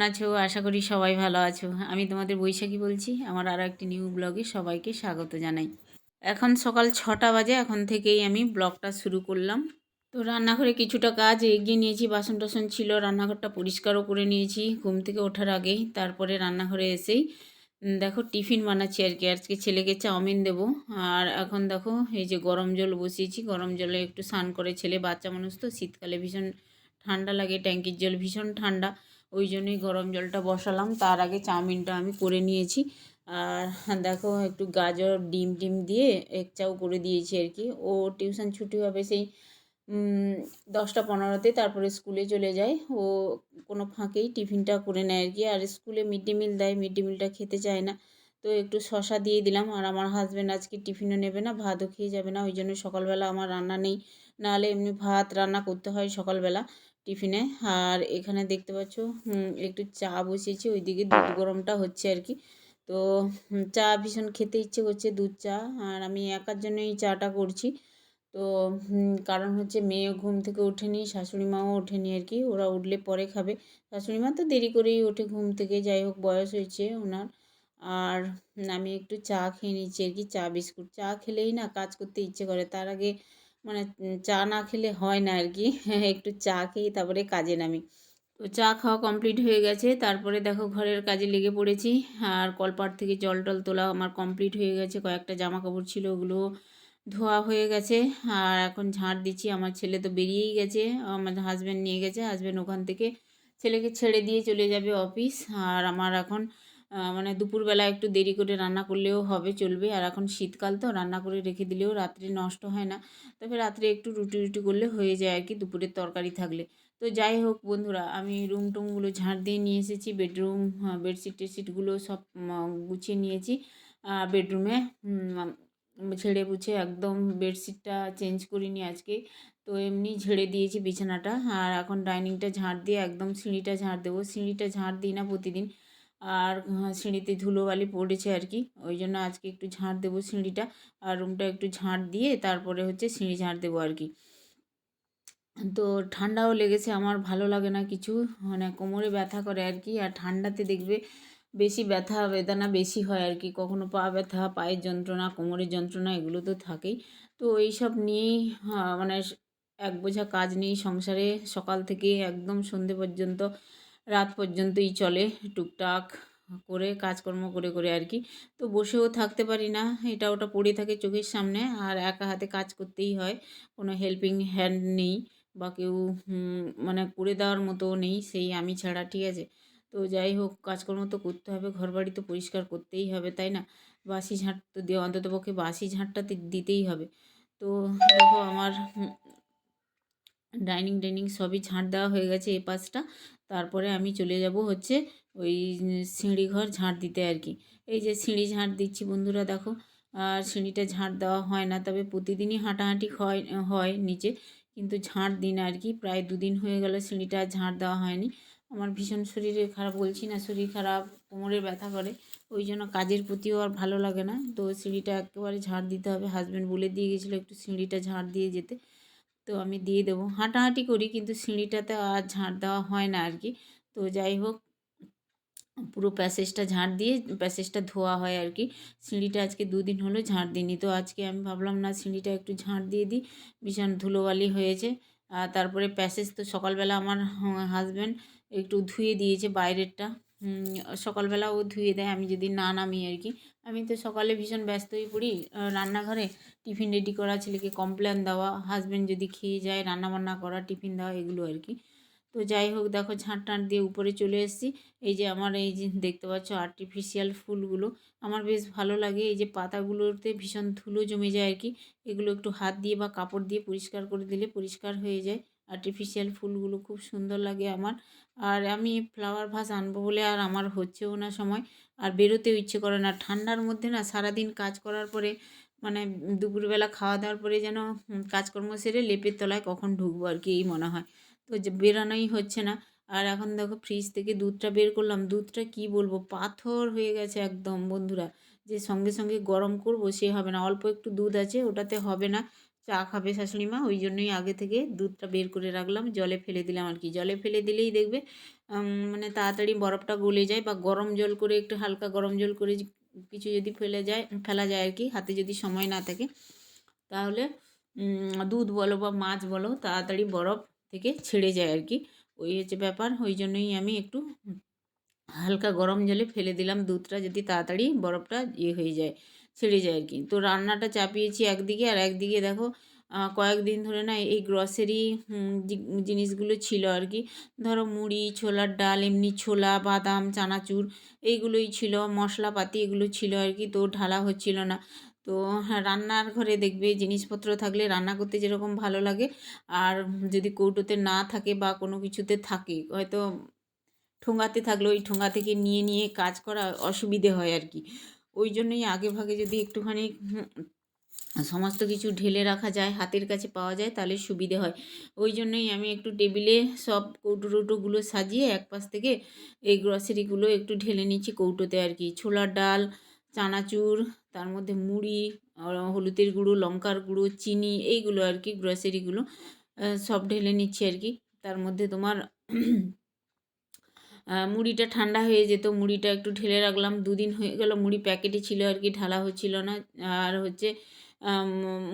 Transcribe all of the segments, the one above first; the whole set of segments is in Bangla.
আছো? আশা করি সবাই ভালো আছো। আমি তোমাদের বৈশাখী বলছি। আমার আরও একটি নিউ ব্লগে সবাইকে স্বাগত জানাই। এখন সকাল 6টা বাজে। এখন থেকেই আমি ব্লগটা শুরু করলাম। তো রান্নাঘরে কিছুটা কাজ এগিয়ে নিয়েছি। বাসন টাসন ছিল, রান্নাঘরটা পরিষ্কারও করে নিয়েছি ঘুম থেকে ওঠার আগেই। তারপরে রান্নাঘরে এসেই দেখো টিফিন বানাচ্ছি আর কি। আজকে ছেলেকে চাউমিন দেবো। আর এখন দেখো এই যে গরম জল বসিয়েছি। গরম জলে একটু স্নান করে, ছেলে বাচ্চা মানুষ তো, শীতকালে ভীষণ ঠান্ডা লাগে, ট্যাঙ্কির জল ভীষণ ঠান্ডা, ওই জন্যই গরম জলটা বসালাম। তার আগে চাউমিনটা আমি করে নিয়েছি। আর দেখো একটু গাজর ডিম টিম দিয়ে এক চাও করে দিয়েছি আর কি। ও টিউশন ছুটি হবে সেই 10টা 15তে, তারপরে স্কুলে চলে যায়। ও কোনো ফাঁকেই টিফিনটা করে নেয় আর কি। আর স্কুলে মিড ডে মিল দেয়, মিড ডে মিলটা খেতে চায় না, তো একটু শশা দিয়ে দিলাম। আর আমার হাজব্যান্ড আজকে টিফিনও নেবে না, ভাতও খেয়ে যাবে না, ওই জন্য সকালবেলা আমার রান্না নেই। নাহলে এমনি ভাত রান্না করতে হয় সকালবেলা টিফিনে। আর এখানে দেখতে পাচ্ছ একটু চা বসিয়েছি, ওইদিকে দুধ গরমটা হচ্ছে আর কি। তো চা ভীষণ খেতে ইচ্ছে করছে, দুধ চা। আর আমি একার জন্য এই চাটা করছি। তো কারণ হচ্ছে মেয়ে ঘুম থেকে ওঠেনি, শাশুড়ি মাও ওঠেনি আর কি। ওরা উঠলে পরে খাবে। শাশুড়ি মা তো দেরি করেই ওঠে ঘুম থেকে, যাই হোক বয়স হয়েছে ওনার। আর আমি একটু চা খেয়ে নিচ্ছি আর কি, চা বিস্কুট। চা খেলেই না কাজ করতে ইচ্ছে করে, তার আগে মানে চা না খেলে হয় না আর কি। একটু চা খেয়ে তারপরে কাজে নামি। তো চা খাওয়া কমপ্লিট হয়ে গেছে। তারপরে দেখো ঘরের কাজে লেগে পড়েছি। আর কলপাট থেকে জল টল তোলা আমার কমপ্লিট হয়ে গেছে। কয়েকটা জামা কাপড় ছিল, ওগুলো ধোয়া হয়ে গেছে। আর এখন ঝাঁট দিচ্ছি। আমার ছেলে তো বেরিয়েই গেছে, আমার হাজব্যান্ড নিয়ে গেছে। হাজব্যান্ড ওখান থেকে ছেলেকে ছেড়ে দিয়ে চলে যাবে অফিস। আর আমার এখন মানে দুপুরবেলা একটু দেরি করে রান্না করলেও হবে, চলবে। আর এখন শীতকাল তো, রান্না করে রেখে দিলেও রাত্রে নষ্ট হয় না। তবে রাত্রে একটু রুটি রুটি করলে হয়ে যায় আর কি, দুপুরের তরকারি থাকলে। তো যাই হোক বন্ধুরা, আমি রুম টুমগুলো ঝাঁট দিয়ে নিয়ে এসেছি। বেডরুম, বেডশিট টেডশিটগুলো সব গুছিয়ে নিয়েছি। বেডরুমে ঝেড়ে মুছে একদম বেডশিটটা চেঞ্জ করিনি আজকে, তো এমনি ঝেড়ে দিয়েছি বিছানাটা। আর এখন ডাইনিংটা ঝাঁট দিয়ে একদম সিঁড়িটা ঝাঁট দেবো। সিঁড়িটা ঝাঁট দিই না প্রতিদিন, আর সিঁড়িতে ধুলোবালি পড়েছে আর কি, ওই জন্য আজকে একটু ঝাঁট দেবো সিঁড়িটা। আর রুমটা একটু ঝাঁট দিয়ে তারপরে হচ্ছে সিঁড়ি ঝাঁট দেবো আর কি। তো ঠান্ডাও লেগেছে আমার, ভালো লাগে না কিছু, মানে কোমরে ব্যথা করে আর কি। আর ঠান্ডাতে দেখবে বেশি ব্যথা বেদনা বেশি হয় আর কি, কখনো পা ব্যথা, পায়ের যন্ত্রণা, কোমরের যন্ত্রণা, এগুলো তো থাকেই। তো এইসব নিয়েই মানে এক বোঝা কাজ নেই সংসারে। সকাল থেকে একদম সন্ধে পর্যন্ত, রাত পর্যন্তই চলে টুকটাক করে, কাজকর্ম করে করে আর কি। তো বসেও থাকতে পারি না, এটা ওটা পড়ে থাকে চোখের সামনে। আর একা হাতে কাজ করতেই হয়, কোনো হেল্পিং হ্যান্ড নেই বা কেউ মানে করে দেওয়ার মতো নেই, সেই আমি ছাড়া, ঠিক আছে। তো যাই হোক, কাজকর্ম তো করতে হবে, ঘরবাড়ি তো পরিষ্কার করতেই হবে, তাই না? বাসি ঝাঁট তো দিয়ে অন্ততপক্ষে বাসি ঝাঁটটা দিতেই হবে। তো দেখো আমার ডাইনিং ডাইনিং সবই ঝাঁট দেওয়া হয়ে গেছে এ পাশটা। তারপরে আমি চলে যাব হচ্ছে ওই সিঁড়ি ঘর ঝাঁট দিতে আর কি। এই যে সিঁড়ি ঝাঁট দিচ্ছি বন্ধুরা, দেখো। আর সিঁড়িটা ঝাঁট দেওয়া হয় না, তবে প্রতিদিনই হাঁটাহাঁটি হয় হয় নিচে, কিন্তু ঝাঁট দিন আর কি। প্রায় 2 দিন হয়ে গেল সিঁড়িটা ঝাঁট দেওয়া হয়নি। আমার ভীষণ শরীরে খারাপ, বলছি না শরীর খারাপ, কোমরে ব্যথা করে, ওই জন্য কাজের প্রতিও আর ভালো লাগে না। তো সিঁড়িটা একেবারে ঝাঁট দিতে হবে। হাজব্যান্ড বলে দিয়ে গেছিলো একটু সিঁড়িটা ঝাঁট দিয়ে যেতে, তো আমি দিয়ে দেবো। হাঁটাহাঁটি করি কিন্তু সিঁড়িটাতে আর ঝাঁট দেওয়া হয় না আর কি। তো যাই হোক, পুরো প্যাসেজটা ঝাঁট দিয়ে প্যাসেজটা ধোয়া হয় আর কি। সিঁড়িটা আজকে 2 দিন হলো ঝাঁট দিইনি, তো আজকে আমি ভাবলাম না সিঁড়িটা একটু ঝাঁট দিয়ে দিই, ভীষণ ধুলোবালি হয়েছে। আর তারপরে প্যাসেজ তো সকালবেলা আমার হাজব্যান্ড একটু ধুয়ে দিয়েছে বাইরেরটা। সকালবেলা ও ধুয়ে দেয়, আমি যদি না নামি আর কি। আমি তো সকালে ভীষণ ব্যস্ত হয়ে পড়ি রান্নাঘরে, টিফিন রেডি করা, ছেলেকে কমপ্লেন দেওয়া, হাজব্যান্ড যদি খেয়ে যায় রান্নাবান্না করা, টিফিন দেওয়া, এগুলো আর কি। তো যাই হোক, দেখো ঝাঁট টাঁট দিয়ে উপরে চলে এসেছি। এই যে আমার এই যে দেখতে পাচ্ছ আর্টিফিশিয়াল ফুলগুলো, আমার বেশ ভালো লাগে। এই যে পাতাগুলোতে ভীষণ ধুলো জমে যায় আর কি, এগুলো একটু হাত দিয়ে বা কাপড় দিয়ে পরিষ্কার করে দিলে পরিষ্কার হয়ে যায়। আর্টিফিশিয়াল ফুলগুলো খুব সুন্দর লাগে আমার। আর আমি ফ্লাওয়ার ভাস আনবো বলে আর আমার হচ্ছেও না সময়, আর বেরোতেও ইচ্ছে করে না ঠান্ডার মধ্যে না। সারাদিন কাজ করার পরে মানে দুপুরবেলা খাওয়া দাওয়ার পরে যেন কাজকর্ম সেরে লেপের তলায় কখন ঢুকবো আর কি, এই মনে হয়। তো যে বেরানোই হচ্ছে না। আর এখন দেখো ফ্রিজ থেকে দুধটা বের করলাম, দুধটা কি বলবো, পাথর হয়ে গেছে একদম বন্ধুরা। যে সঙ্গে সঙ্গে গরম করব সে হবে না, অল্প একটু দুধ আছে ওটাতে হবে না। চা খাবে শাশুড়ি মা, ওই জন্যই আগে থেকে দুধটা বের করে রাখলাম, জলে ফেলে দিলাম আর কি। জলে ফেলে দিলেই দেখবে মানে তাড়াতাড়ি বরফটা গলে যায়, বা গরম জল করে একটু হালকা গরম জল করে কিছু যদি ফেলা যায় আর কি, হাতে যদি সময় না থাকে, তাহলে দুধ বলো বা মাছ বলো তাড়াতাড়ি বরফ থেকে ছেড়ে যায় আর কি। ওই হচ্ছে ব্যাপার, ওই জন্যই আমি একটু হালকা গরম জলে ফেলে দিলাম দুধটা, যদি তাড়াতাড়ি বরফটা হয়ে যায়, ছেড়ে যায় আর কি। তো রান্নাটা চাপিয়েছি একদিকে, আর একদিকে দেখো কয়েকদিন ধরে না এই গ্রসারি জিনিসগুলো ছিল আর কি। ধরো মুড়ি, ছোলার ডাল, এমনি ছোলা, বাদাম, চানাচুর, এইগুলোই ছিল, মশলাপাতি এগুলো ছিল আর কি। তো ঢালা হচ্ছিল না। তো হ্যাঁ, রান্নার ঘরে দেখবে জিনিসপত্র থাকলে রান্না করতে যেরকম ভালো লাগে, আর যদি কৌটোতে না থাকে বা কোনো কিছুতে থাকে, হয়তো ঠোঙাতে থাকলে ওই ঠোঙা থেকে নিয়ে নিয়ে কাজ করা অসুবিধে হয় আর কি। ওই জন্যই আগে ভাগে যদি একটুখানি সমস্ত কিছু ঢেলে রাখা যায়, হাতের কাছে পাওয়া যায়, তাহলে সুবিধে হয়। ওই জন্যই আমি একটু টেবিলে সব কৌটো টৌটোগুলো সাজিয়ে এক পাশ থেকে এই গ্রসারিগুলো একটু ঢেলে নিচ্ছি কৌটোতে আর কি। ছোলার ডাল, চানাচুর, তার মধ্যে মুড়ি, হলুদের গুঁড়ো, লঙ্কার গুঁড়ো, চিনি, এইগুলো আর কি গ্রসারিগুলো সব ঢেলে নিচ্ছি আর কি। তার মধ্যে তোমার মুড়িটা ঠান্ডা হয়ে যেত, মুড়িটা একটু ঢেলে রাখলাম, দুদিন হয়ে গেল মুড়ি প্যাকেটে ছিল আর কি, ঢালা হচ্ছিল না। আর হচ্ছে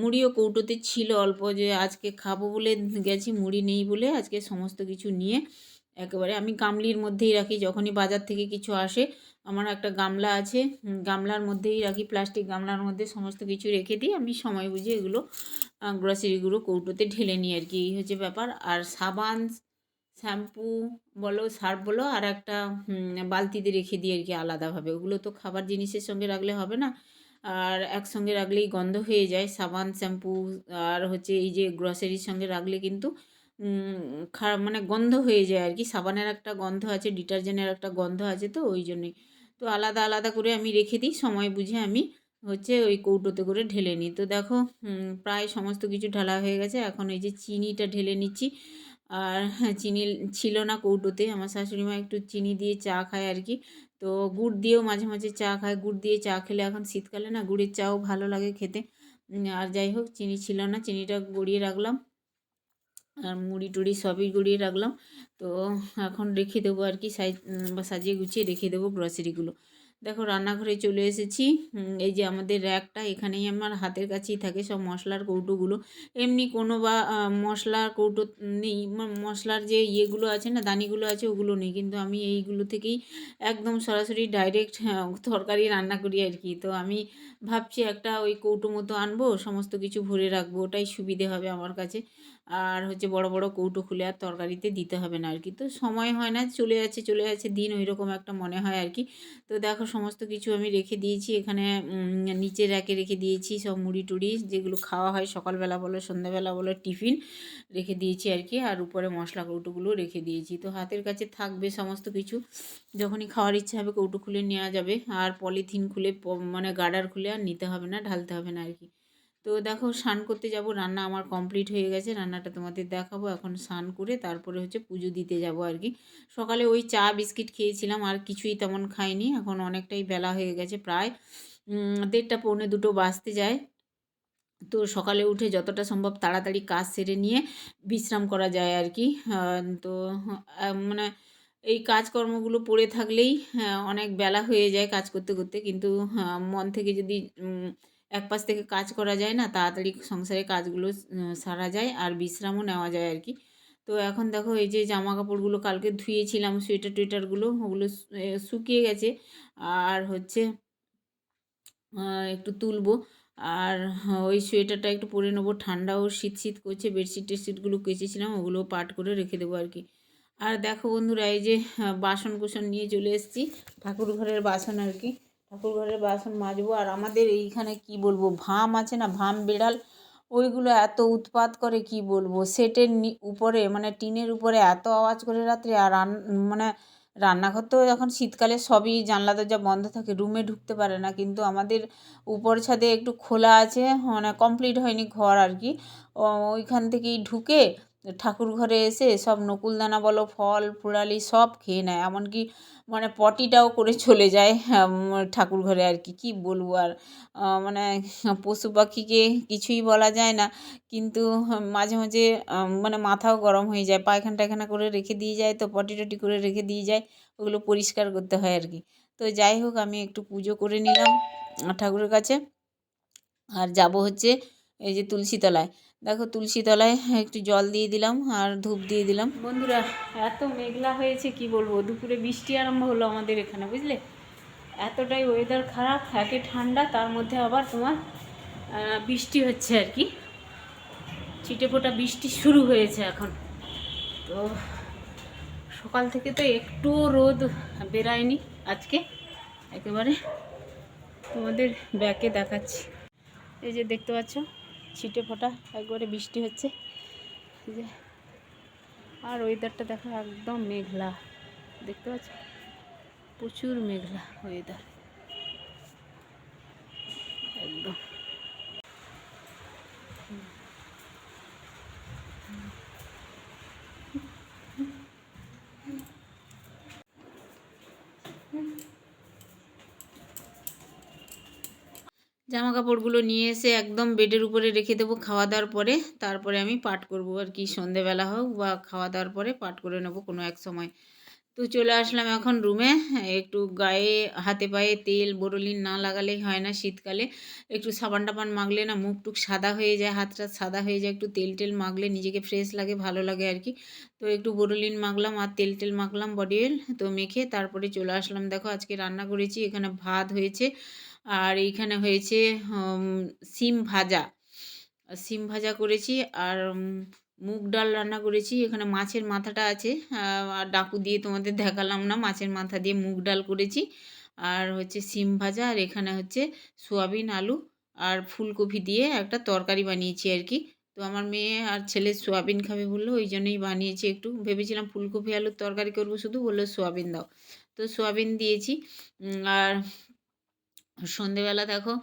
মুড়িও কৌটোতে ছিল অল্প, যে আজকে খাবো বলে গেছি, মুড়ি নেই বলে আজকে সমস্ত কিছু নিয়ে একেবারে আমি গামলির মধ্যেই রাখি। যখনই বাজার থেকে কিছু আসে, আমার একটা গামলা আছে, গামলার মধ্যেই রাখি, প্লাস্টিক গামলার মধ্যে সমস্ত কিছু রেখে দিই। আমি সময় বুঝে এগুলো গ্রসারিগুলো কৌটোতে ঢেলে নিই আর কি, এই হচ্ছে ব্যাপার। আর সাবান, শ্যাম্পু বলো, সার্ফ বলো, আর একটা বালতিতে রেখে দিই আর কি আলাদাভাবে। ওগুলো তো খাবার জিনিসের সঙ্গে রাখলে হবে না, আর একসঙ্গে রাখলেই গন্ধ হয়ে যায়। সাবান, শ্যাম্পু আর হচ্ছে এই যে গ্রসারির সঙ্গে রাখলে কিন্তু খারাপ, মানে গন্ধ হয়ে যায় আর কি। সাবানের একটা গন্ধ আছে, ডিটারজেন্টের একটা গন্ধ আছে, তো ওই জন্যই তো আলাদা আলাদা করে আমি রেখে দিই। সময় বুঝে আমি হচ্ছে ওই কৌটোতে করে ঢেলে নিই। তো দেখো প্রায় সমস্ত কিছু ঢালা হয়ে গেছে। এখন এই যে চিনিটা ঢেলে নিচ্ছি। আর হ্যাঁ, চিনি ছিল না কৌটোতে, আমার শাশুড়ি মা একটু চিনি দিয়ে চা খায় আর কি। তো গুড় দিয়েও মাঝে মাঝে চা খায়, গুড় দিয়ে চা খেলে এখন শীতকালে না গুড়ের চাও ভালো লাগে খেতে। আর যাই হোক, চিনি ছিল না, চিনিটা গড়িয়ে রাখলাম, আর মুড়ি টুড়ি সবই গড়িয়ে রাখলাম। তো এখন রেখে দেবো আর কি, বা সাজিয়ে গুছিয়ে রেখে দেবো গ্রসারিগুলো। দেখো রান্নাঘরে চলে এসেছি। এই যে আমাদের র্যাকটা, এখানেই আমার হাতের কাছেই থাকে সব মশলার কৌটোগুলো। এমনি কোনো বা মশলার কৌটো নেই, মশলার যে ইয়েগুলো আছে না, দানিগুলো আছে, ওগুলো নেই, কিন্তু আমি এইগুলো থেকেই একদম সরাসরি ডাইরেক্ট তরকারি রান্না করি আর কি। তো আমি ভাবছি একটা ওই কৌটো মতো আনবো, সমস্ত কিছু ভরে রাখবো, ওটাই সুবিধে হবে আমার কাছে। আর হচ্ছে বড় বড় কৌটো খুলে আর তরকারিতে দিতে হবে না আর কি। তো সময় হয় না, চলে যাচ্ছে দিন, ওই রকম একটা মনে হয় আর কি। তো দেখো সমস্ত কিছু আমি রেখে দিয়েছি এখানে, নিচে র্যাকে রেখে দিয়েছি সব মুড়ি টুড়ি, যেগুলো খাওয়া হয় সকালবেলা বলো সন্ধ্যাবেলা বলো, টিফিন রেখে দিয়েছি আর কি। আর উপরে মশলা কৌটোগুলো রেখে দিয়েছি, তো হাতের কাছে থাকবে সমস্ত কিছু, যখনই খাওয়ার ইচ্ছা হবে কৌটো খুলে নেওয়া যাবে। আর পলিথিন খুলে মানে গার্ডার খুলে আর নিতে হবে না, ঢালতে হবে না আর কি। তো দেখো স্নান করতে যাব, রান্না আমার কমপ্লিট হয়ে গেছে, রান্নাটা তোমাদের দেখাবো। এখন স্নান করে তারপরে হচ্ছে পুজো দিতে যাব আর কি। সকালে ওই চা বিস্কিট খেয়েছিলাম, আর কিছুই তেমন খাইনি। এখন অনেকটাই বেলা হয়ে গেছে, প্রায় 1:30 পৌনে 2 বাজতে যায়। তো সকালে উঠে যতটা সম্ভব তাড়াতাড়ি কাজ সেরে নিয়ে বিশ্রাম করা যায় আর কি। তো মানে এই কাজকর্মগুলো পড়ে থাকলেই অনেক বেলা হয়ে যায় কাজ করতে করতে, কিন্তু মন থেকে যদি এক পাশ থেকে কাজ করা যায় না, তাড়াতাড়ি সংসারের কাজগুলো সারা যায়, আর বিশ্রামও নেওয়া যায় আর কি। তো এখন দেখো এই যে জামা কাপড়গুলো কালকে ধুয়েছিলাম, সোয়েটার টোয়েটারগুলো, ওগুলো শুকিয়ে গেছে। আর হচ্ছে একটু তুলবো। আর ওই সোয়েটারটা একটু পরে নেবো, ঠান্ডাও শীত শীত করছে। বেডশিট টেডশিটগুলো কেচেছিলাম, ওগুলো পাট করে রেখে দেবো আর কি। আর দেখো বন্ধুরা, এই যে বাসন কুসন নিয়ে চলে এসেছি, ঠাকুর ঘরের বাসন আর কি। ঠাকুর ঘরের বাসন মাজবো। আর আমাদের এইখানে কি বলবো, ভাম আছে না, ভাম বেড়াল, ওইগুলো এত উৎপাত করে কি বলবো। সেটের উপরে মানে টিনের উপরে এত আওয়াজ করে রাত্রে। আর মানে রান্নাঘর তো এখন শীতকালে সবই জানলা দরজা বন্ধ থাকে, রুমে ঢুকতে পারে না, কিন্তু আমাদের উপর ছাদে একটু খোলা আছে, মানে কমপ্লিট হয়নি ঘর আর কি। ওইখান থেকেই ঢুকে ঠাকুর ঘরে এসে সব নকুলদানা বলো ফল ফুলালি সব খেয়ে নেয়, এমনকি মানে পটিটাও করে চলে যায় ঠাকুর ঘরে আর কি। কী বলবো আর, মানে পশু পাখিকে কিছুই বলা যায় না, কিন্তু মাঝে মাঝে মানে মাথাও গরম হয়ে যায়, পায়খানা টায়খানা করে রেখে দিয়ে যায়, তো পটি টটি করে রেখে দিয়ে যায়, ওগুলো পরিষ্কার করতে হয় আর কি। তো যাই হোক, আমি একটু পুজো করে নিলাম ঠাকুরের কাছে, আর যাব হচ্ছে এই যে তুলসীতলায়। দেখো তুলসীতলায় একটু জল দিয়ে দিলাম আর ধূপ দিয়ে দিলাম। বন্ধুরা, এত মেঘলা হয়েছে কি বলবো, দুপুরে বৃষ্টি আরম্ভ হলো আমাদের এখানে, বুঝলে। এতটাই ওয়েদার খারাপ, একে ঠান্ডা, তার মধ্যে আবার তোমার বৃষ্টি হচ্ছে আর কি, ছিটে ফোটা বৃষ্টি শুরু হয়েছে এখন। তো সকাল থেকে তো একটুও রোদ বেরায়নি আজকে, একেবারে তোমাদের ব্যাকে দেখাচ্ছি, এই যে দেখতে পাচ্ছ ছিটে ফোটা একবারে বৃষ্টি হচ্ছে, এই যে। আর ওয়েদারটা দেখো একদম মেঘলা, দেখতে পাচ্ছ, প্রচুর মেঘলা ওয়েদার একদম। জামা কাপড়গুলো নিয়ে এসে একদম বেডের উপরে রেখে দেবো খাওয়া দাওয়ার পরে, তারপরে আমি পাঠ করবো আর কি, সন্ধেবেলা হোক বা খাওয়া দাওয়ার পরে পাঠ করে নেবো কোনো এক সময়। তো চলে আসলাম এখন রুমে, একটু গায়ে হাতে পায়ে তেল বোরোলিন না লাগালেই হয় না শীতকালে, একটু সাবান টাবান মাখলে না মুখ টুক সাদা হয়ে যায়, হাতটা সাদা হয়ে যায়, একটু তেল টেল মাখলে নিজেকে ফ্রেশ লাগে, ভালো লাগে আর কি। তো একটু বোরোলিন মাখলাম আর তেল টেল মাখলাম বডি অয়েল, তো মেখে তারপরে চলে আসলাম। দেখো আজকে রান্না করেছি, এখানে ভাত হয়েছে আর এইখানে হয়েছে সিম ভাজা, সিম ভাজা করেছি, আর মুগ ডাল রান্না করেছি, এখানে মাছের মাথাটা আছে, আর ডাকু দিয়ে তোমাদের দেখালাম না, মাছের মাথা দিয়ে মুগ ডাল করেছি, আর হচ্ছে সিম ভাজা, আর এখানে হচ্ছে সোয়াবিন আলু আর ফুলকপি দিয়ে একটা তরকারি বানিয়েছি আর কি। তো আমার মেয়ে আর ছেলে সোয়াবিন খাবে বললো, ওই জন্যই বানিয়েছি, একটু ভেবেছিলাম ফুলকপি আলুর তরকারি করবো শুধু, বললো সোয়াবিন দাও, তো সোয়াবিন দিয়েছি। আর সন্ধেবেলা দেখো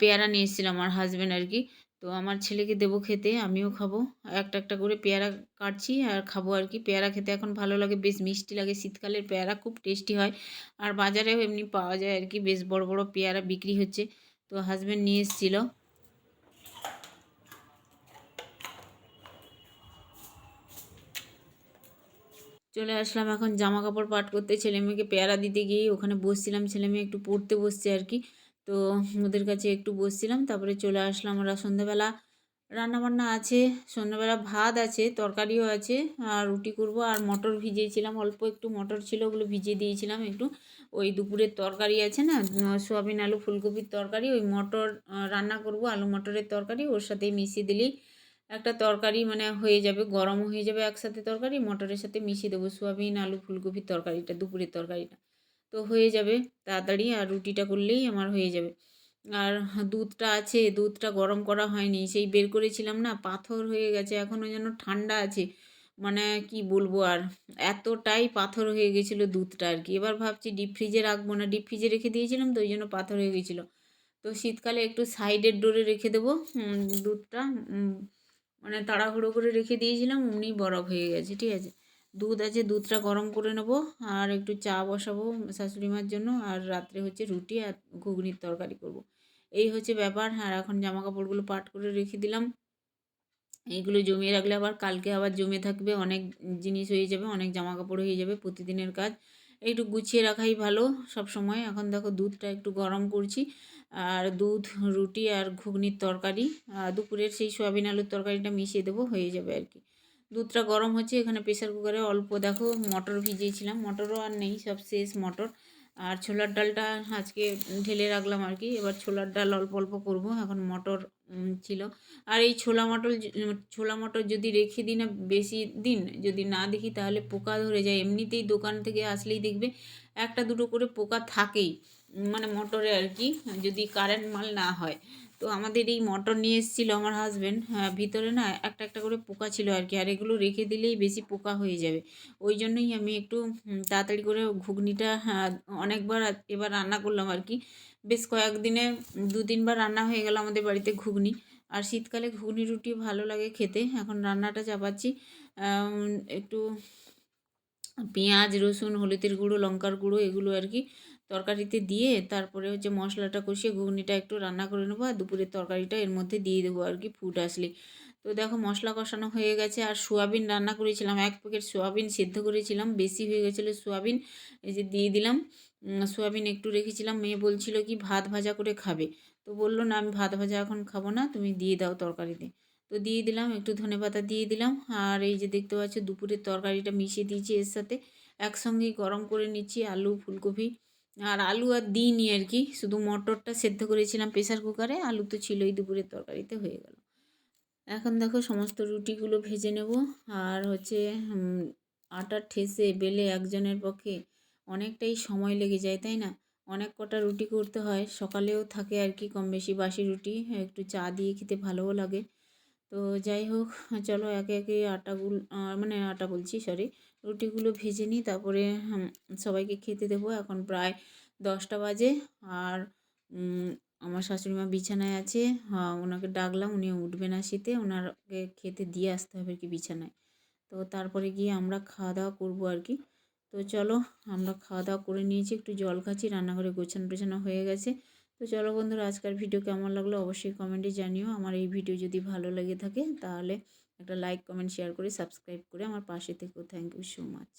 পেয়ারা নিয়ে এসেছিলাম আমার হাজব্যান্ড আর কি, তো আমার ছেলেকে দেবো খেতে, আমিও খাবো, একটা একটা করে পেয়ারা কাটছি আর খাবো আর কি। পেয়ারা খেতে এখন ভালো লাগে, বেশ মিষ্টি লাগে, শীতকালের পেয়ারা খুব টেস্টি হয়, আর বাজারেও এমনি পাওয়া যায় আর কি, বেশ বড় বড় পেয়ারা বিক্রি হচ্ছে, তো হাজব্যান্ড নিয়ে এসেছিলো। চলে আসলাম এখন জামা কাপড় পাট করতে, ছেলে মেয়েকে পেয়ারা দিতে গিয়েই ওখানে বসছিলাম, ছেলে মেয়ে একটু পড়তে বসছে আর কি, তো ওদের কাছে একটু বসছিলাম, তারপরে চলে আসলাম। ওরা সন্ধ্যাবেলা রান্নাবান্না আছে, সন্ধ্যাবেলা ভাত আছে, তরকারিও আছে, আর রুটি করব, আর মটর ভিজিয়েছিলাম, অল্প একটু মটর ছিল, ওগুলো ভিজিয়ে দিয়েছিলাম একটু, ওই দুপুরের তরকারি আছে না, সোয়াবিন আলু ফুলকপির তরকারি, ওই মটর রান্না করব, আলু মটরের তরকারি, ওর সাথেই মিশিয়ে দিলেই একটা তরকারি মানে হয়ে যাবে, গরমও হয়ে যাবে একসাথে, তরকারি মটরের সাথে মিশিয়ে দেবো, সোয়াবিন আলু ফুলকপির তরকারিটা, দুপুরের তরকারিটা তো হয়ে যাবে তাড়াতাড়ি, আর রুটিটা করলেই আমার হয়ে যাবে। আর দুধটা আছে, দুধটা গরম করা হয়নি, সেই বের করেছিলাম না, পাথর হয়ে গেছে, এখনও যেন ঠান্ডা আছে, মানে কি বলবো আর, এতটাই পাথর হয়ে গেছিলো দুধটা আর কি। এবার ভাবছি ডিপ ফ্রিজে রাখবো না, ডিপ ফ্রিজে রেখে দিয়েছিলাম তো ওই জন্য পাথর হয়ে গেছিলো, তো শীতকালে একটু সাইডের ডোরে রেখে দেবো দুধটা, মানে তাড়াহুড়ো করে রেখে দিয়েছিলাম, অমনি বরফ হয়ে গেছে, ঠিক আছে। দুধ আছে, দুধটা গরম করে নেবো, আর একটু চা বসাবো শাশুড়ি মার জন্য, আর রাত্রে হচ্ছে রুটি আর ঘুগনির তরকারি করব। এই হচ্ছে ব্যাপার। আর এখন জামা কাপড়গুলো পাট করে রেখে দিলাম, এইগুলো জমিয়ে রাখলে আবার কালকে আবার জমে থাকবে, অনেক জিনিস হয়ে যাবে, অনেক জামা কাপড় হয়ে যাবে, প্রতিদিনের কাজ একটু গুছিয়ে রাখাই ভালো সব সময়। এখন দেখো দুধটা একটু গরম করছি, আর দুধ রুটি আর ঘুগনির তরকারি, দুপুরের সেই সোয়াবিন আলুর তরকারিটা মিশিয়ে দেবো, হয়ে যাবে আর কি। দুধটা গরম হচ্ছে, এখানে প্রেসার কুকারে অল্প দেখো মটর ভিজিয়েছিলাম, মটরও আর নেই, সব শেষ মটর, আর ছোলার ডালটা আজকে ঢেলে রাখলাম আর কি, এবার ছোলার ডাল অল্প অল্প করবো, এখন মটর ছিল। আর এই ছোলা মটর যদি রেখে দিই না বেশি দিন, যদি না দেখি তাহলে পোকা ধরে যায়, এমনিতেই দোকান থেকে আসলেই দেখবে একটা দুটো করে পোকা থাকেই, মানে মটরে আর কি, যদি কারেন্ট মাল না হয়। তো আমাদের এই মটর নিয়ে এসেছিলো আমার হাজব্যান্ড, ভিতরে না একটা একটা করে পোকা ছিল আর কি, আর এগুলো রেখে দিলেই বেশি পোকা হয়ে যাবে, ওই জন্যই আমি একটু তাড়াতাড়ি করে ঘুগনিটা অনেকবার এবার রান্না করলাম আর কি, বেশ কয়েকদিনে 2-3 বার রান্না হয়ে গেল আমাদের বাড়িতে ঘুগনি, আর শীতকালে ঘুগনি রুটি ভালো লাগে খেতে। এখন রান্নাটা চাপাচ্ছি। একটু পেঁয়াজ, রসুন, হলুদের গুঁড়ো, লঙ্কার গুঁড়ো এগুলো আর কি তরকারিতে দিয়ে তারপরে হচ্ছে মশলাটা কষিয়ে ঘুগনিটা একটু রান্না করে নেবো, আর দুপুরের তরকারিটা এর মধ্যে দিয়ে দেবো আর কি ফুট আসলে। তো দেখো মশলা কষানো হয়ে গেছে, আর সোয়াবিন রান্না করেছিলাম, 1 প্যাকেট সোয়াবিন সেদ্ধ করেছিলাম, বেশি হয়ে গেছিলো সোয়াবিন, এই যে দিয়ে দিলাম। সোয়াবিন একটু রেখেছিলাম, মেয়ে বলছিল কি ভাত ভাজা করে খাবে, তো বললো না আমি ভাত ভাজা এখন খাবো না, তুমি দিয়ে দাও তরকারিতে। তো দিয়ে দিলাম, একটু ধনেপাতা দিয়ে দিলাম, আর এই যে দেখতে পাচ্ছ দুপুরের তরকারিটা মিশিয়ে দিয়েছি এর সাথে, একসঙ্গেই গরম করে নিচ্ছি আলু ফুলকপি। আর আলু আর দিইনি আর কি, শুধু মটরটা সেদ্ধ করেছিলাম প্রেসার কুকারে, আলু তো ছিলই দুপুরের তরকারিতে, হয়ে গেল। এখন দেখো সমস্ত রুটিগুলো ভেজে নেব। আর হচ্ছে আটার ঠেসে বেলে একজনের পক্ষে অনেকটাই সময় লেগে যায়, তাই না? অনেক কটা রুটি করতে হয়, সকালেও থাকে আর কি কম বেশি বাসি রুটি, একটু চা দিয়ে খেতে ভালোও লাগে। তো যাই হোক, চলো একে একে আটাগুলো মানে আটা বলছি সরি, রুটিগুলো ভেজে নিই, তারপরে সবাইকে খেতে দেবো। এখন প্রায় 10টা বাজে। আর আমার শাশুড়ি মা বিছানায় আছে, ওনাকে ডাকলাম, উনি উঠবে না শীতে, ওনাকে খেতে দিয়ে আসতে হবে আর কি বিছানায়। তো তারপরে গিয়ে আমরা খাওয়া দাওয়া করবো আর কি। তো চলো, আমরা খাওয়া দাওয়া করে নিয়েছি, একটু জল খাচ্ছি, রান্নাঘরে গোছানো টোছানো হয়ে গেছে। তো চলো বন্ধুরা, আজকের ভিডিও কেমন লাগলো অবশ্যই কমেন্টে জানিও। আমার এই ভিডিও যদি ভালো লেগে থাকে তাহলে একটা লাইক কমেন্ট শেয়ার করে সাবস্ক্রাইব করে আমার পাশে থেকো। Thank you so much.